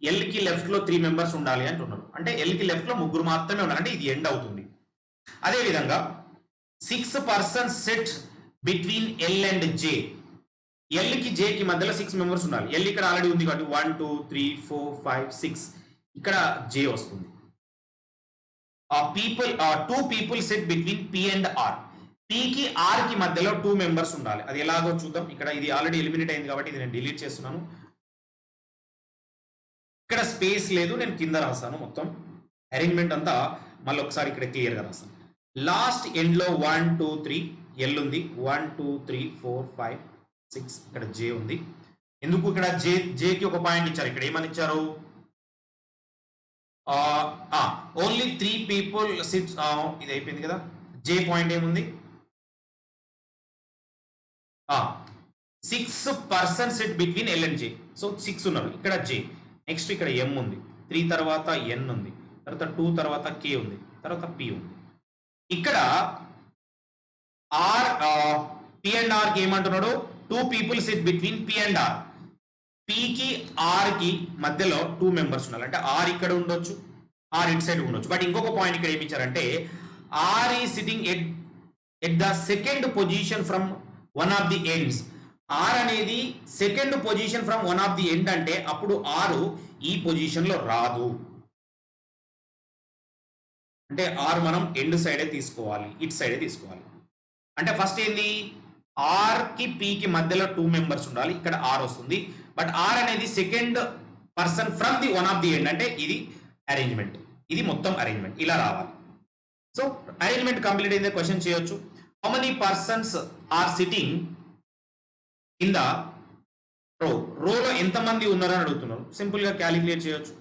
ఎల్కి లెఫ్ట్ లో 3 members ఉండాలి అంటున్నారు. అంటే ఎల్కి లెఫ్ట్ లో ముగ్గురు మాత్రమే ఉండాలి. అంటే ఇది ఎండ్ అవుతుంది. అదే విధంగా 6 persons sit between L and J. ఎల్కి జేకి మధ్యలో 6 members ఉండాలి. ఎల్ ఇక్కడ ఆల్రెడీ ఉంది కాబట్టి 1 2 3 4 5 6 ఇక్కడ జే వస్తుంది. 2 people sit between P and R. పికి ఆర్ కి మధ్యలో 2 members ఉండాలి. అది ఎలాగో చూద్దాం. ఇక్కడ ఇది ఆల్రెడీ ఎలిమినేట్ అయింది కాబట్టి ఇది నేను డిలీట్ చేస్తున్నాను. ఇక్కడ స్పేస్ లేదు, నేను కింద రాస్తాను. మొత్తం అరేంజ్మెంట్ అంతా మళ్ళీ ఒకసారి ఇక్కడ క్లియర్ గా రాస్తాను. లాస్ట్ ఎండ్ లో 1 2 3 ఎల్ ఉంది. 1 2 3 4 5 6 ఇక్కడ జే ఉంది. ఎందుకు ఇక్కడ జేకి ఒక పాయింట్ ఇచ్చారు. ఇక్కడ ఏమని ఇచ్చారు? Only 3 people SIT. ఇది అయిపోయింది కదా. జే పాయింట్ ఏముంది? 6 persons sit between L and J. So 6 ఉన్నారు. ఇక్కడ జే. నెక్స్ట్ ఇక్కడ ఎం ఉంది. 3 తర్వాత ఎన్ ఉంది. తర్వాత 2 తర్వాత కే ఉంది. తర్వాత పి ఉంది. ఇక్కడ ఆర్ పి అండ్ ఆర్ కి ఏమంటున్నాడు? 2 people sit between P and R. పికి ఆర్ కి మధ్యలో 2 members ఉండాలి. అంటే ఆర్ ఇక్కడ ఉండొచ్చు, ఆర్ ఇట్ సైడ్ ఉండొచ్చు. బట్ ఇంకొక పాయింట్ ఇక్కడ ఏమి ఇచ్చారంటే R is sitting at the second position from one of the ends. R అనేది second position from one of the end అంటే అప్పుడు ఆరు ఈ పొజిషన్ లో రాదు. అంటే ఆర్ మనం ఎండ్ సైడే తీసుకోవాలి, ఇట్ సైడే తీసుకోవాలి. అంటే ఫస్ట్ ఏంది? ఆర్ కి పి కి మధ్యలో 2 members ఉండాలి. ఇక్కడ ఆర్ వస్తుంది. బట్ ఆర్ అనేది second person from the one of the end. అంటే ఇది అరేంజ్మెంట్, ఇది మొత్తం అరేంజ్మెంట్ ఇలా రావాలి. సో అరేంజ్మెంట్ కంప్లీట్ అయిందే క్వశ్చన్ చేయొచ్చు. How many persons are sitting in the row. రోలో ఎంతమంది ఉన్నారని అడుగుతున్నారు. సింపుల్ గా క్యాలిక్యులేట్ చేయొచ్చు.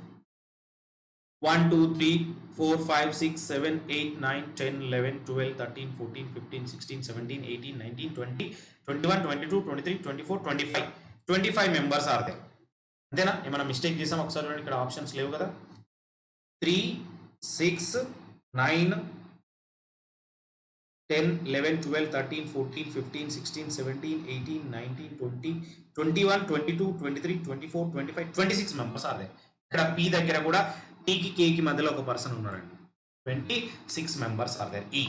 1 2 3 4 5 6 7 8 9 10 11 12 13 14 15 16 17 18 19 20 21 22 23 24 25 members ఆర్ దేర్. అంతేనా? ఏమైనా మిస్టేక్ చేసాం ఒకసారి చూడండి. ఇక్కడ ఆప్షన్స్ లేవు కదా. 3 6 9 10 11 12 13 14 15 16 17 18 19 20 21 22 23 24 25 26 members ఆర్ దేర్. ఇక్కడ పి దగ్గర కూడా టీకి కేకి మధ్యలో ఒక పర్సన్ ఉన్నారండి. 26 members ఆర్ దేర్. ఈ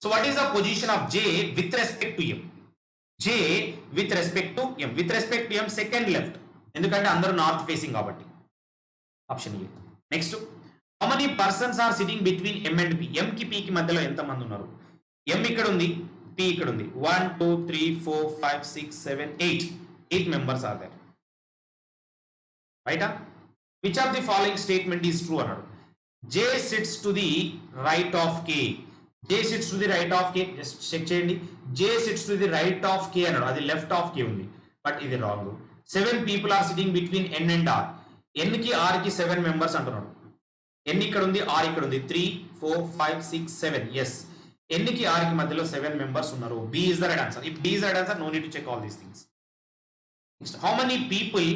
so what is the position of J with respect to M? J with respect to M. With respect to M second left, ఎందుకంటే అందరూ నార్త్ ఫేసింగ్ కాబట్టి. Option A. Next, how many persons are sitting between M and P? M కి పి కి మధ్యలో ఎంత మంది ఉన్నారు? ఎం ఇక్కడ ఉంది, పి ఇక్కడ ఉంది. 1 2 3 4 5 6 7 8 members ఆర్ దేర్. రైటా? Which of the following statement is true అన్నాడు. J sits to the right of K. J sits to the right of K. Just check చేయండి. J sits to the right of K అన్నాడు. అది లెఫ్ట్ ఆఫ్ కే ఉంది, బట్ ఇది wrong. 7 people are sitting between N and R. N కి ఆర్ కి 7 members అంటున్నాడు. ఎన్ ఇక్కడ ఉంది, ఆర్ ఇక్కడ ఉంది. 3 4 5 6 7. ఎస్, ఎన్నికి ఆర్కి మధ్యలో 7 మెంబర్స్ ఉన్నారు. B is the right answer. If B is the right answer, no need to check all these things. Next, how many people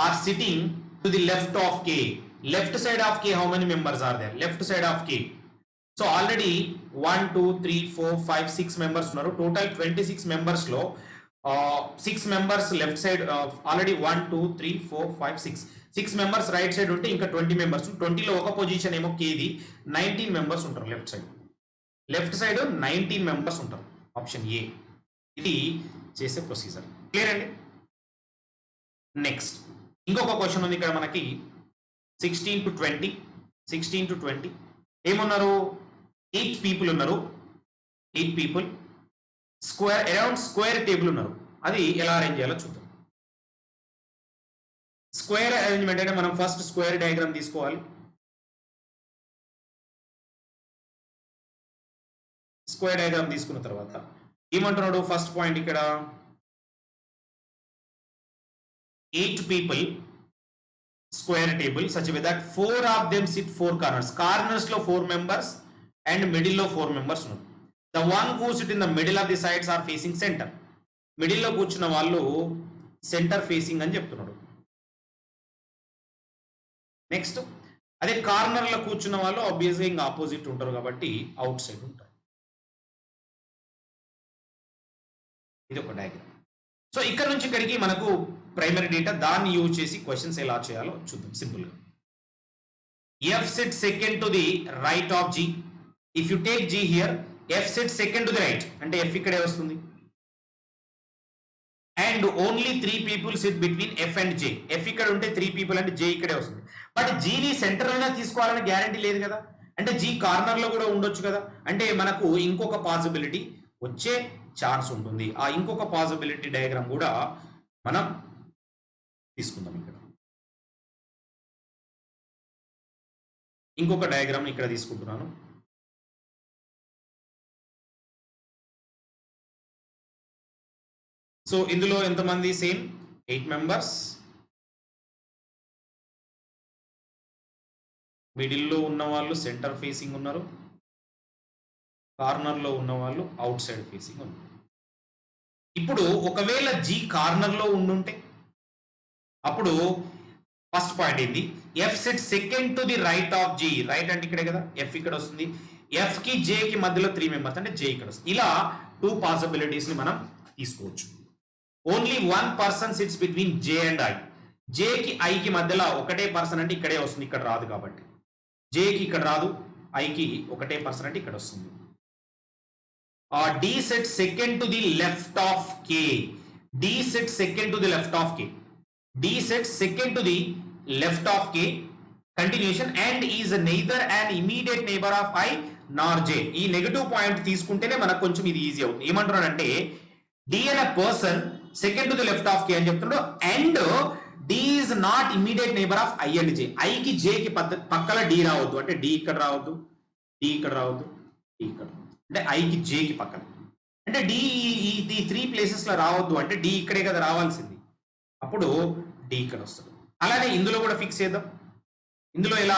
are sitting to the left of K? Left side of K how many members are there? Left side of K. So already 1 2 3 4 5 6 members ఉన్నారు. టోటల్ 26 మెంబర్స్ లో 6 members left side, already 1 2 3 4 5 6 members right side ఉంటే ఇంకా 20 మెంబర్స్. 20లో ఒక పొజిషన్ ఏమో కేది, 19 మెంబర్స్ ఉంటారు left side. Left side 19 members ఉంటారు. ఆప్షన్ ఏ ఇది చేసే ప్రొసీజర్. క్లియర్ అండి? నెక్స్ట్ ఇంకొక క్వశ్చన్ ఉంది ఇక్కడ మనకి. 16 to 20 ఏమున్నారు? 8 పీపుల్ ఉన్నారు. 8 people square around square table ఉన్నారు. అది ఎలా అరేంజ్ చేయాలో చూద్దాం. స్క్వేర్ అరేంజ్మెంట్ అంటే మనం ఫస్ట్ స్క్వేర్ డయాగ్రామ్ తీసుకోవాలి. స్క్వేర్ డయాగ్రామ్ తీసుకున్న తర్వాత ఏమంటున్నాడు? ఫస్ట్ పాయింట్ ఇక్కడ 8 people square table such a way that 4 of them sit 4 corners. Corners లో 4 members and middle లో 4 members ఉన్నారు. The one who sit in the middle of the sides are facing center. Middle లో కూర్చున్న వాళ్ళు సెంటర్ ఫేసింగ్ అని చెప్తున్నాడు. నెక్స్ట్, అదే కార్నర్ లో కూర్చున్న వాళ్ళు ఆబ్వియస్గా ఇంకా ఆపోజిట్ ఉంటారు కాబట్టి అవుట్ సైడ్ ఉంటారు. ఇది ఒక డయాగ్రామ్. సో ఇక్కడ నుంచి ఇక్కడికి మనకు ప్రైమరీ డేటా, దాన్ని యూజ్ చేసి క్వశ్చన్స్ ఎలా చేయాలో చూద్దాం సింపుల్ గా. F sit second to the right of G. If you take G here, F sit second to the right అంటే ఎఫ్ ఇక్కడే వస్తుంది. And only 3 people sit between F and J. F ఇక్కడ ఉంటే 3 people అంటే జే ఇక్కడే వస్తుంది. బట్ జీని సెంటర్ లోనే తీసుకోవాలని గ్యారంటీ లేదు కదా. అంటే జీ కార్నర్ లో కూడా ఉండొచ్చు కదా. అంటే మనకు ఇంకొక పాసిబిలిటీ వచ్చే ఛాన్స్ ఉంటుంది. ఆ ఇంకొక పాసిబిలిటీ డయాగ్రామ్ కూడా మనం తీసుకుందాం. ఇక్కడ ఇంకొక డయాగ్రామ్ ఇక్కడ తీసుకుంటున్నాను. సో ఇందులో ఎంతమంది? Same 8 members. మిడిల్లో ఉన్న వాళ్ళు సెంటర్ ఫేసింగ్ ఉన్నారు. కార్నర్ లో ఉన్న వాళ్ళు అవుట్ సైడ్ ఫేసింగ్ ఉన్నారు. ఇప్పుడు ఒకవేళ జీ కార్నర్ లో ఉండుంటే అప్పుడు ఫస్ట్ పాయింట్ ఏంది? F sit second to the right of G. Right అంటే ఇక్కడే కదా, ఎఫ్ ఇక్కడ వస్తుంది. ఎఫ్ కి జే కి మధ్యలో 3 members అంటే జే ఇక్కడ వస్తుంది. ఇలా 2 పాసిబిలిటీస్ ని మనం తీసుకోవచ్చు. Only 1 person sits between J and I. J కి ఐ కి మధ్యలో ఒకటే పర్సన్ అంటే ఇక్కడే వస్తుంది, ఇక్కడ రాదు కాబట్టి. జే కి ఇక్కడ రాదు, ఐ కి ఒకటే పర్సన్ అంటే ఇక్కడ వస్తుంది. D set second to the left of K. D set second to the left of K. D set second to the left of K. Continuation and is neither an immediate neighbor of I nor J. ఈ నెగటివ్ పాయింట్ తీసుకుంటేనే మనకు కొంచెం ఇది ఈజీ అవుతుంది. ఏమంటున్నాడంటే D అనే person second to the left of K అని చెప్తున్నాడు. And D is not immediate neighbor of I and J. I కి J కి పక్కల D రావద్దు. అంటే D ఇక్కడ రావద్దు, D ఇక్కడ రావద్దు, D ఇక్కడ అంటే ఐకి జేకి పక్కన. అంటే డి ఈ 3 places లో రావద్దు అంటే డి ఇక్కడే కదా రావాల్సింది. అప్పుడు డి ఇక్కడ వస్తుంది. అలానే ఇందులో కూడా ఫిక్స్ చేద్దాం. ఇందులో ఎలా?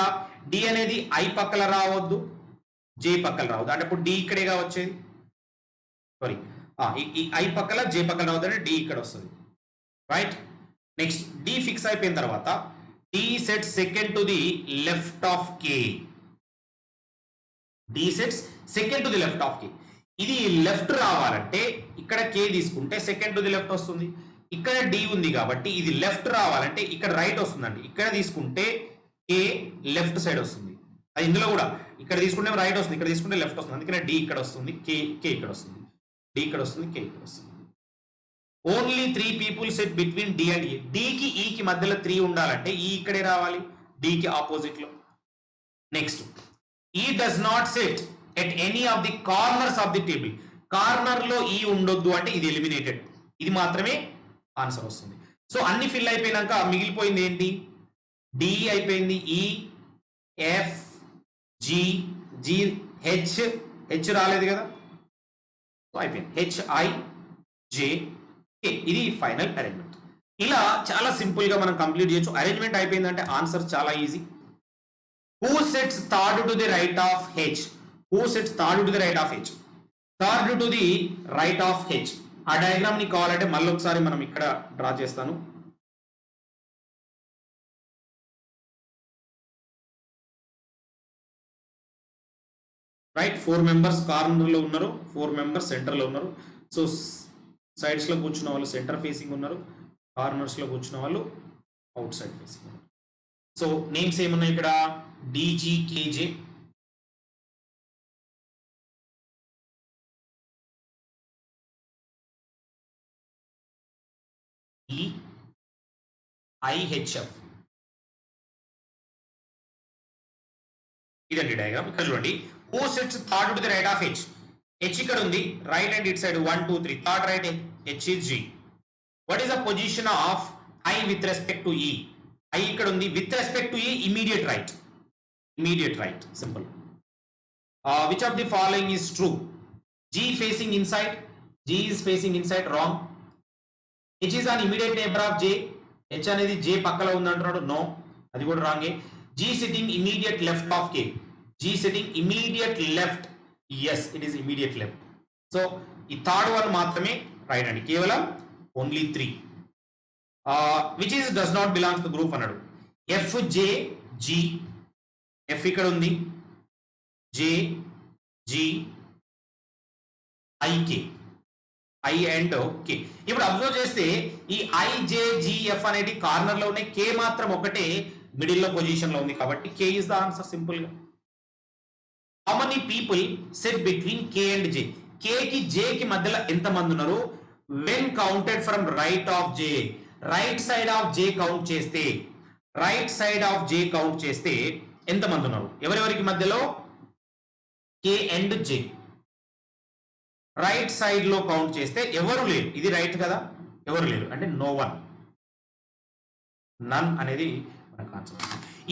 డి అనేది ఐ పక్కల రావద్దు, జే పక్కల రావద్దు. అంటే ఇప్పుడు డి ఇక్కడేగా వచ్చేది. సారీ, ఈ ఐ పక్కల జే పక్కల రావద్దు అంటే డి ఇక్కడ వస్తుంది. రైట్. నెక్స్ట్, డి ఫిక్స్ అయిపోయిన తర్వాత D set second to the left of K. D sets second to the left of K. ఇది లెఫ్ట్ రావాలంటే ఇక్కడ కే తీసుకుంటే సెకండ్ టు ది లెఫ్ట్ వస్తుంది. ఇక్కడ డి ఉంది కాబట్టి ఇది లెఫ్ట్ రావాలంటే ఇక్కడ రైట్ వస్తుందండి. ఇక్కడ తీసుకుంటే కే లెఫ్ట్ సైడ్ వస్తుంది. అది ఇందులో కూడా ఇక్కడ తీసుకుంటే రైట్ వస్తుంది, ఇక్కడ తీసుకుంటే లెఫ్ట్ వస్తుంది. అందుకనే డి ఇక్కడ వస్తుంది, కే ఇక్కడ వస్తుంది, డి ఇక్కడ వస్తుంది, కే ఇక్కడ వస్తుంది. Only 3 people set between D and E. డికి ఈకి మధ్యలో 3 ఉండాలంటే ఈ ఇక్కడే రావాలి, డికి ఆపోజిట్ లో. Next, E does not sit at any of the corners of the table. Corner లో ఈ ఉండొద్దు అంటే ఇది ఎలిమినేటెడ్. ఇది మాత్రమే ఆన్సర్ వస్తుంది. సో అన్ని ఫిల్ అయిపోయినాక మిగిలిపోయింది ఏంటి? డి అయిపోయింది, ఈ, ఎఫ్, జి, జి, హెచ్ రాలేదు కదా, సో అయిపోయింది. హెచ్, ఐ, జే, కే. ఇది ఫైనల్ అరేంజ్మెంట్. ఇలా చాలా సింపుల్ గా మనం కంప్లీట్ చేయొచ్చు. అరేంజ్మెంట్ అయిపోయిందంటే ఆన్సర్ చాలా easy. Who sits third to the right of H? Who sets third to the right of H, third to the right of H. ఆ డయాగ్రామ్ ని కావాలంటే మళ్ళీ ఒకసారి మనం ఇక్కడ డ్రా చేస్తాను. రైట్, 4 మెంబర్స్ కార్నర్ లో ఉన్నారు, 4 మెంబర్స్ సెంటర్ లో ఉన్నారు. సో సైడ్స్ లో కూర్చున్న వాళ్ళు సెంటర్ ఫేసింగ్ ఉన్నారు, కార్నర్స్ లో కూర్చున్న వాళ్ళు అవుట్ సైడ్ ఫేసింగ్ ఉన్నారు. సో నేమ్స్ ఏమున్నాయి ఇక్కడ, డిజికేజే, ఐహెచ్ఎఫ్. ఇదండి డయాగ్రామ్. ఇక్కడ చూడండి, who sets third to the right of H. H ఇక్కడ ఉంది, right and it side 1 2 3, third right H is G. What is the position of I with respect to ఈ? ఐ ఇక్కడ ఉంది, విత్ రెస్పెక్ట్ టు ఈ immediate right, immediate right, simple. Which of the following is true? G facing inside, G is facing inside, wrong. H is an immediate neighbour of J, H అనేది జే పక్కలో ఉంది అంటున్నాడు, నో, అది కూడా రాంగే. G sitting immediate left of K, G sitting immediate left, yes it is immediate left. So ఈ థర్డ్ వన్ మాత్రమే రైట్ అండి, కేవలం only 3. Which is does not belongs to group అన్నాడు. ఎఫ్ జే జి, ఎఫ్ ఇక్కడ ఉంది, J G I K, I and K. ఇప్పుడు అబ్జర్వ్ చేస్తే ఈ ఐజేజిఎఫ్ అనేది కార్నర్ లో ఉన్నాయి, కే మాత్రం ఒకటే మిడిల్ లో పొజిషన్ లో ఉంది, కాబట్టి K is the answer simple గా. How many people set between K and J? K కి జే కి మధ్యలో ఎంత మంది ఉన్నారు? When counted from right of J, right side of J count చేస్తే, right side of J count చేస్తే ఎంత మంది ఉన్నారు? ఎవరెవరికి మధ్యలో? K and J. Right side లో కౌంట్ చేస్తే ఎవరు లేరు, ఇది రైట్ కదా, ఎవరు లేరు అంటే నో వన్, నన్ అనేది మనకు ఆన్సర్.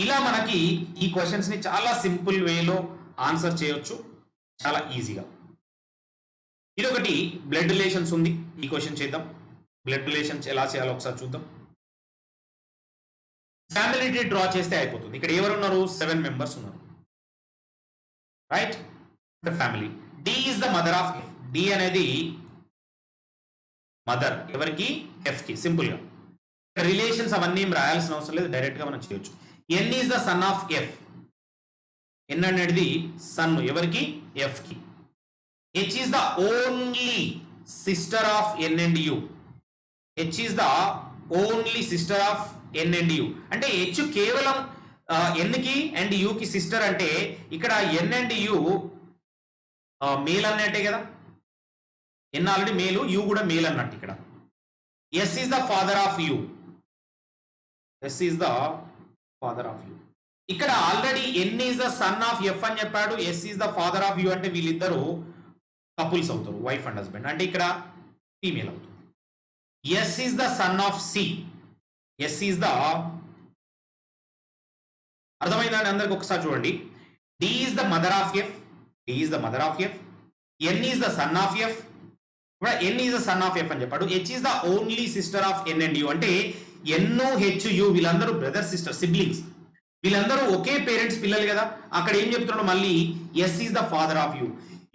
ఇలా మనకి ఈ క్వశ్చన్స్ ని చాలా సింపుల్ వేలో ఆన్సర్ చేయొచ్చు, చాలా ఈజీగా. ఇదొకటి బ్లడ్ రిలేషన్స్ ఉంది, ఈ క్వశ్చన్ చేద్దాం. బ్లడ్ రిలేషన్స్ ఎలా చేయాలో ఒకసారి చూద్దాం. ఫ్యామిలీ ట్రీ డ్రా చేస్తే అయిపోతుంది. ఇక్కడ ఎవరు ఉన్నారు? 7 మెంబర్స్ ఉన్నారు, right. Family. D is the mother of F, D అనేది మదర్ ఎవరికి? ఎఫ్ కి. సింపుల్ గా రిలేషన్స్ అవన్నీ రాయాల్సిన అవసరం లేదు, డైరెక్ట్ గా మనం చేయొచ్చు. N is the son of F, N అనేది సన్ ఎవరికి? ఎఫ్ కి. H is the only sister of N and U, H is the only sister of N and U. అంటే హెచ్ కేవలం ఎన్ కి అండ్ యు కి సిస్టర్, అంటే ఇక్కడ ఎన్ అండ్ యు మేల్ అన్నట్టే కదా, ఎన్ ఆల్రెడీ మేలు, యు కూడా మేల్ అన్నట్టు. ఇక్కడ S is the father of U, S is the father of U. ఇక్కడ already N is the son of F అని చెప్పాడు, S is the father of U అంటే వీళ్ళిద్దరు కపుల్స్ అవుతారు, వైఫ్ అండ్ హస్బెండ్, అంటే ఇక్కడ ఫీమేల్ అవుతుంది. S is the son of C, S is the, అర్థమైందని అందరికి ఒకసారి చూడండి. D is the mother of F, D is the mother of F, N is the son of F, N is the son of F అని చెప్పాడు. H is the only sister of N and U, అంటే ఎన్ హెచ్ యు వీళ్ళందరూ బ్రదర్ సిస్టర్ సిబ్లింగ్స్, వీళ్ళందరూ ఒకే పేరెంట్స్ పిల్లలు కదా. అక్కడ ఏం చెప్తున్నాడు మళ్ళీ? Yes is the father of you,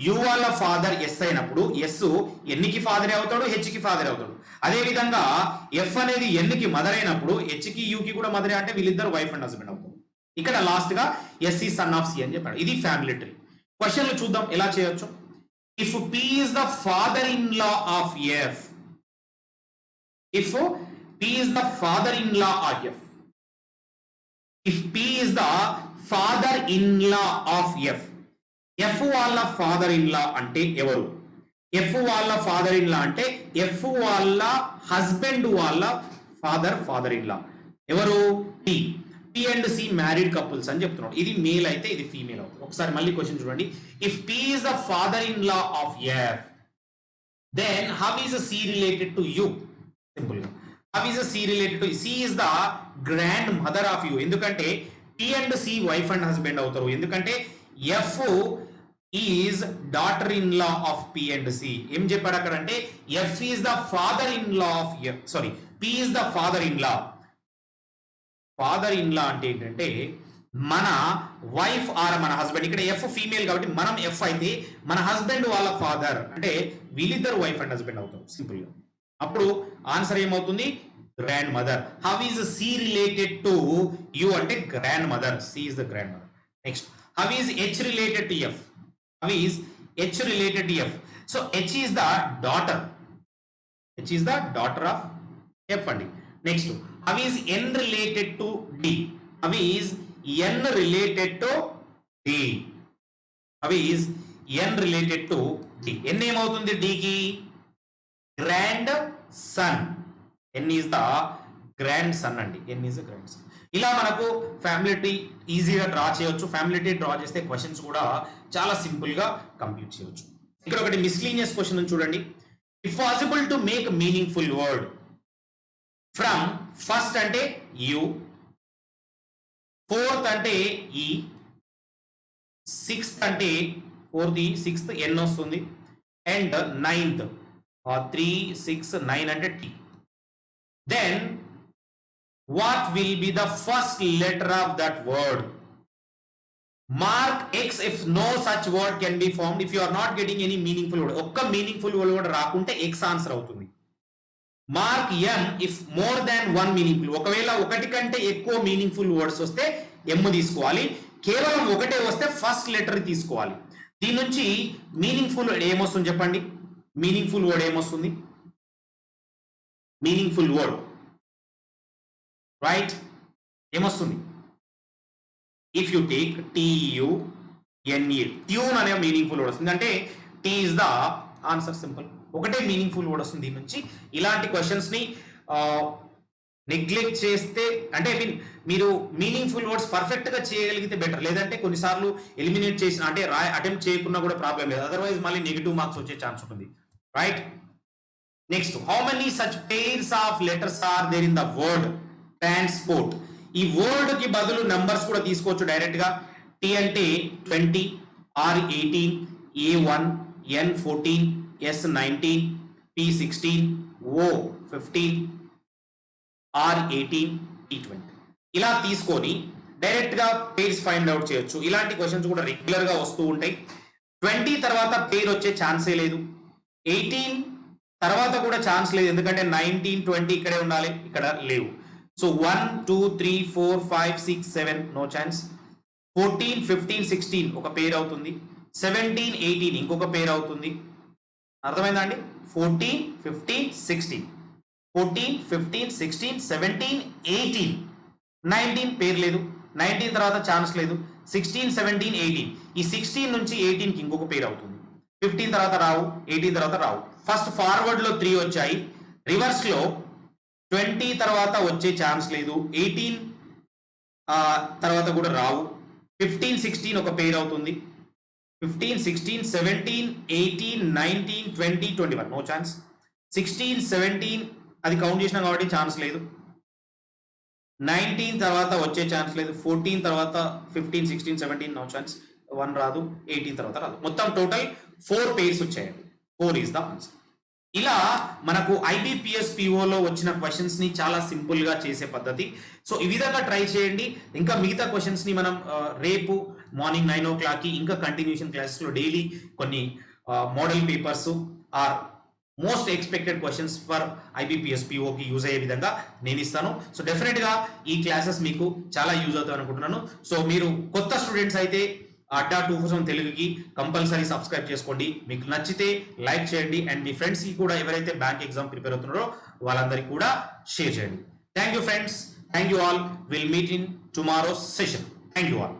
you వాళ్ళ ఫాదర్ ఎస్ అయినప్పుడు ఎస్ ఎన్నికి ఫాదర్ అవుతాడు, హెచ్ కి ఫాదర్ అవుతాడు. అదే విధంగా ఎఫ్ అనేది ఎన్కి మదర్ అయినప్పుడు హెచ్ కి యు కి కూడా మదర్, అంటే వీళ్ళిద్దరు వైఫ్ అండ్ హస్బెండ్ అవుతారు. ఇక్కడ లాస్ట్ గా ఎస్ ఈ సన్ ఆఫ్ సి అని చెప్పాడు. ఇది ఫ్యామిలీ ట్రీ. క్వశ్చన్లు చూద్దాం ఎలా చేయొచ్చు. If P is the father in law of F, if P is the father in law of F, if P is the father in law of F, F వాళ్ళ ఫాదర్ ఇన్ లా అంటే ఎవరు? ఎఫ్ వాళ్ళ ఫాదర్ ఇన్ లా అంటే ఎఫ్ వాళ్ళ హస్బెండ్ వాళ్ళ ఫాదర్ ఇన్ లా ఎవరు? P. P and C married couples అని చెప్తున్నాడు. ఇది మేల్ అయితే ఇది ఫీమేల్ అవుతుంది. ఒకసారి మళ్ళీ క్వశ్చన్ చూడండి. If P is the father in law of F, then how is C related to U? Simple గా how is C related to C is the grandmother of U. ఎందుకంటే P and C wife and husband అవుతారు. ఎందుకంటే F is daughter in law of P and C. ఏం చెప్పాడు అక్కడ అంటే F is the father in law of F, sorry P is the father in law. Father in లా అంటే ఏంటంటే మన వైఫ్ ఆర్ మన హస్బెండ్. ఇక్కడ ఎఫ్ ఫీమేల్ కాబట్టి మనం ఎఫ్ అయితే మన హస్బెండ్ వాళ్ళ ఫాదర్ అంటే వీళ్ళిద్దరు వైఫ్ అండ్ హస్బెండ్ అవుతారు సింపుల్ గా. అప్పుడు ఆన్సర్ ఏమవుతుంది? Grandmother. How is C related to U అంటే grandmother. C is the grandmother. Next how is H related to F? How is H related to F? So H is the daughter. H is the daughter of F అండి. Next how is N related to D? How is N related to D? How is N related to D? N ఏమవుతుంది డికి? Grandson. N is the grandson అండి. N is the grandson. ఇలా మనకు ఫ్యామిలీ ట్రీ ఈజీగా డ్రా చేయొచ్చు. ఫ్యామిలీ ట్రీ డ్రా చేస్తే క్వశ్చన్స్ కూడా చాలా సింపుల్ గా కంప్లీట్ చేయొచ్చు. ఇక్కడ ఒకటి మిస్లీనియస్ క్వశ్చన్ చూడండి. If possible to make meaningful word from first అంటే యు, ఫోర్త్ అంటే ఈ, సిక్స్త్ అంటే ఫోర్త్ ఈ, సిక్స్త్ ఎన్ వస్తుంది, అండ్ నైన్త్ 3, 6, 9 అంటే T. Then what will be the first letter of that word? Mark X if no such word can be formed if you are not getting any meaningful word. ఒక్క మీనింగ్ఫుల్ వర్డ్ రాకుంటే ఎక్స్ ఆన్సర్ అవుతుంది. Mark M if more than one meaningful. ఒకవేళ ఒకటి కంటే ఎక్కువ మీనింగ్ఫుల్ వర్డ్స్ వస్తే ఎం తీసుకోవాలి. కేవలం ఒకటే వస్తే ఫస్ట్ లెటర్ తీసుకోవాలి. దీని నుంచి మీనింగ్ఫుల్ వర్డ్ ఏమొస్తుంది చెప్పండి? మీనింగ్ఫుల్ వర్డ్ ఏమొస్తుంది? మీనింగ్ఫుల్ వర్డ్ రైట్ ఏమొస్తుంది? If you take TUNE, tune అనే మీనింగ్ఫుల్ వర్డ్ వస్తుంది. అంటే T is the answer. Simple. ఒకటే మీనింగ్ఫుల్ వర్డ్ వస్తుంది దీని నుంచి. ఇలాంటి క్వశ్చన్స్ ని నెగ్లెక్ట్ చేస్తే అంటే ఐ మీన్ మీరు మీనింగ్ఫుల్ వర్డ్స్ పర్ఫెక్ట్ గా చేయగలిగితే బెటర్. లేదంటే కొన్నిసార్లు ఎలిమినేట్ చేసిన అంటే అటెంప్ట్ చేయకున్నా కూడా ప్రాబ్లం లేదు. అదర్వైజ్ మళ్ళీ నెగిటివ్ మార్క్స్ వచ్చే ఛాన్స్ ఉంటుంది. Right. Next how many such pairs of letters are there in the word transport? ఈ వర్డ్ కి బదులు నంబర్స్ కూడా తీసుకోవచ్చు డైరెక్ట్ గా. టీ అంటే 20, R 18, A1, N 14, S 19, P 16, O 15, R 18, T 20. ఇలా తీసుకొని డైరెక్ట్ గా పేర్స్ ఫైండ్ అవుట్ చేయొచ్చు. ఇలాంటి క్వశ్చన్స్ కూడా రెగ్యులర్ గా వస్తూ ఉంటాయి. 20 తర్వాత పేరు వచ్చే ఛాన్సే లేదు. 18 తర్వాత కూడా ఛాన్స్ లేదు, ఎందుకంటే 19, 20 ఇక్కడే ఉండాలి, ఇక్కడ లేవు. So 1, 2, 3, 4, 5, 6, 7 no chance. 14, 15, 16 ఒక పేరు అవుతుంది. 17, 18 ఇంకొక పేరు అవుతుంది. అర్థమైందా అండి? 14, 15, 16, 14, 15, 16, 17, 18, 19 పేరు లేదు. 19 తర్వాత ఛాన్స్ లేదు. 16, 17, 18 ఈ 16 నుంచి 18 కి ఇంకొక పేరు అవుతుంది. 15 తర్వాత రావు, 18 తర్వాత రావు. ఫస్ట్ ఫార్వర్డ్ లో 3 వచ్చాయి, రివర్స్ లో 20 తర్వాత వచ్చే ఛాన్స్ లేదు. 18 తర్వాత కూడా రావు. 15, 16 ఒక పేరు అవుతుంది. 15, 16, 17, 18, 19, 20, 21 నో ఛాన్స్. 16, 17 అది కౌంట్ చేసినా కాబట్టి ఛాన్స్ లేదు. 19 తర్వాత వచ్చే ఛాన్స్ లేదు. 14 తర్వాత 15, 16, 17 నో ఛాన్స్, 1 రాదు. 18 తర్వాత రాదు. మొత్తం టోటల్ 4 పేర్స్ వచ్చాయండి. 4 ఈస్ ద ఆన్సర్. ఇలా మనకు IBPS PO లో వచ్చిన క్వశ్చన్స్ ని చాలా సింపుల్ గా చేసే పద్ధతి. సో ఈ విధంగా ట్రై చేయండి. ఇంకా మిగతా క్వశ్చన్స్ ని మనం రేపు మార్నింగ్ 9 o'clock కి ఇంకా కంటిన్యూషన్ క్లాసెస్ లో డైలీ కొన్ని model papers or most expected questions for IBPS PO కి యూజ్ అయ్యే విధంగా నేను ఇస్తాను. సో డెఫినెట్ గా ఈ క్లాసెస్ మీకు చాలా యూజ్ అవుతాయి అనుకుంటున్నాను. సో మీరు కొత్త స్టూడెంట్స్ అయితే అడ్డా 2 తెలుగుకి కంపల్సరీ సబ్స్క్రైబ్ చేసుకోండి. మీకు నచ్చితే లైక్ చేయండి అండ్ మీ ఫ్రెండ్స్ కి కూడా ఎవరైతే బ్యాంక్ ఎగ్జామ్ ప్రిపేర్ అవుతున్నారో వాళ్ళందరికీ కూడా షేర్ చేయండి. Thank you friends. Thank you all. Will meet in tomorrow's session. Thank you all.